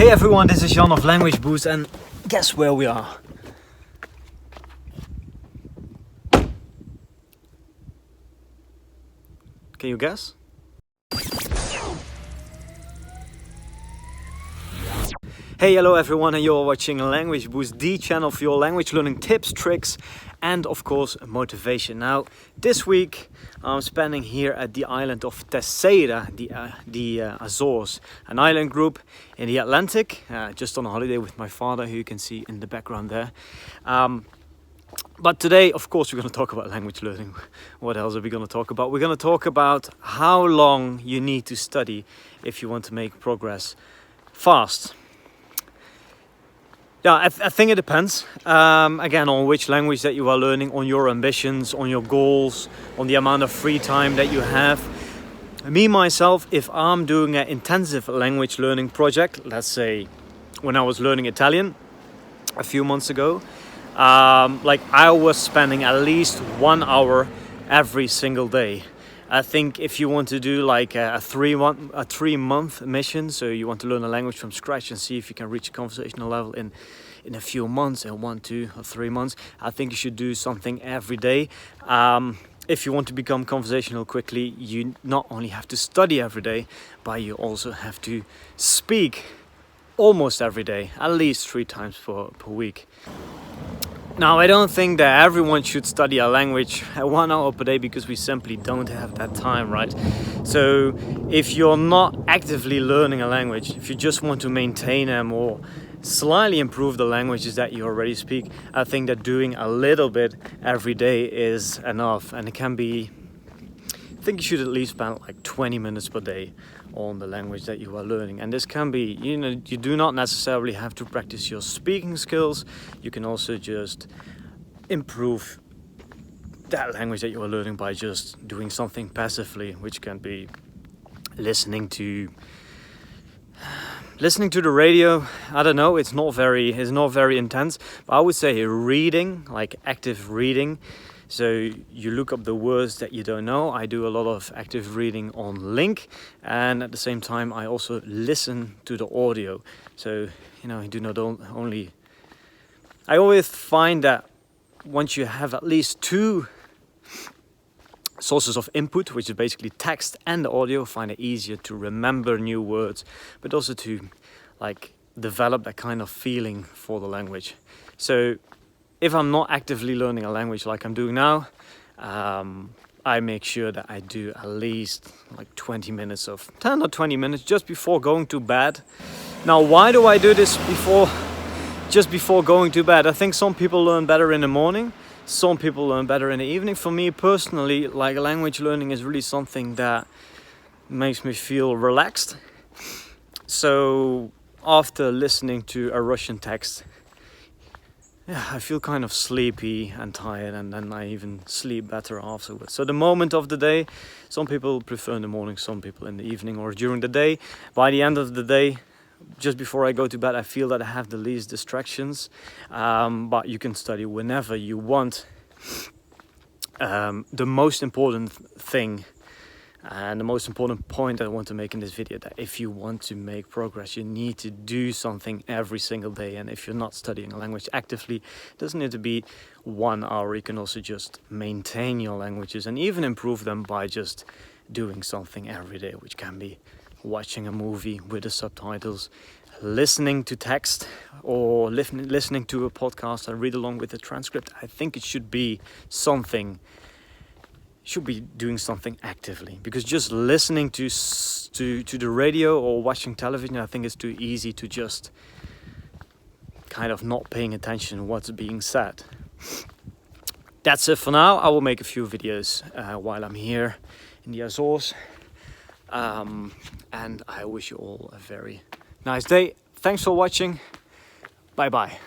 Hey everyone, this is Jan of Language Boost, and guess where we are? Can you guess? Hey, hello everyone, and you're watching Language Boost, the channel for your language learning tips, tricks, and of course motivation. Now, this week I'm spending here at the island of Terceira, the Azores, an island group in the Atlantic, just on a holiday with my father, who you can see in the background there. But today, of course, we're going to talk about language learning. What else are we going to talk about? We're going to talk about how long you need to study if you want to make progress fast. Yeah, I think it depends, again, on which language that you are learning, on your ambitions, on your goals, on the amount of free time that you have. Me, myself, if I'm doing an intensive language learning project, let's say when I was learning Italian a few months ago, I was spending at least 1 hour every single day. I think if you want to do like a three-month mission, so you want to learn a language from scratch and see if you can reach a conversational level in a few months, in 1, 2 or 3 months, I think you should do something every day. If you want to become conversational quickly, you not only have to study every day, but you also have to speak almost every day, at least 3 times per week. Now, I don't think that everyone should study a language 1 hour per day, because we simply don't have that time, right? So if you're not actively learning a language, if you just want to maintain them or slightly improve the languages that you already speak, I think that doing a little bit every day is enough. And it can be, I think you should at least spend like 20 minutes per day on the language that you are learning. And this can be, you do not necessarily have to practice your speaking skills. You can also just improve that language that you are learning by just doing something passively, which can be listening to the radio. I don't know, it's not very intense, but I would say reading, like active reading. So you look up the words that you don't know. I do a lot of active reading on Link, and at the same time I also listen to the audio. So I do not only, I always find that once you have at least 2 sources of input, which is basically text and the audio, find it easier to remember new words, but also to develop that kind of feeling for the language. So if I'm not actively learning a language like I'm doing now, I make sure that I do at least 20 minutes of 10 or 20 minutes just before going to bed. Now, why do I do this just before going to bed? I think some people learn better in the morning, some people learn better in the evening. For me personally, language learning is really something that makes me feel relaxed. So after listening to a Russian text, I feel kind of sleepy and tired, and then I even sleep better afterwards. So the moment of the day, some people prefer in the morning, some people in the evening or during the day. By the end of the day, just before I go to bed, I feel that I have the least distractions. But you can study whenever you want. The most important thing and the most important point I want to make in this video, that if you want to make progress, you need to do something every single day. And if you're not studying a language actively, it doesn't need to be 1 hour. You can also just maintain your languages and even improve them by just doing something every day, which can be watching a movie with the subtitles, listening to text, or listening to a podcast and read along with the transcript. I think it should be doing something actively, because just listening to the radio or watching television, I think it's too easy to just kind of not paying attention to what's being said. That's it for now. I will make a few videos while I'm here in the Azores, and I wish you all a very nice day. Thanks for watching. Bye bye.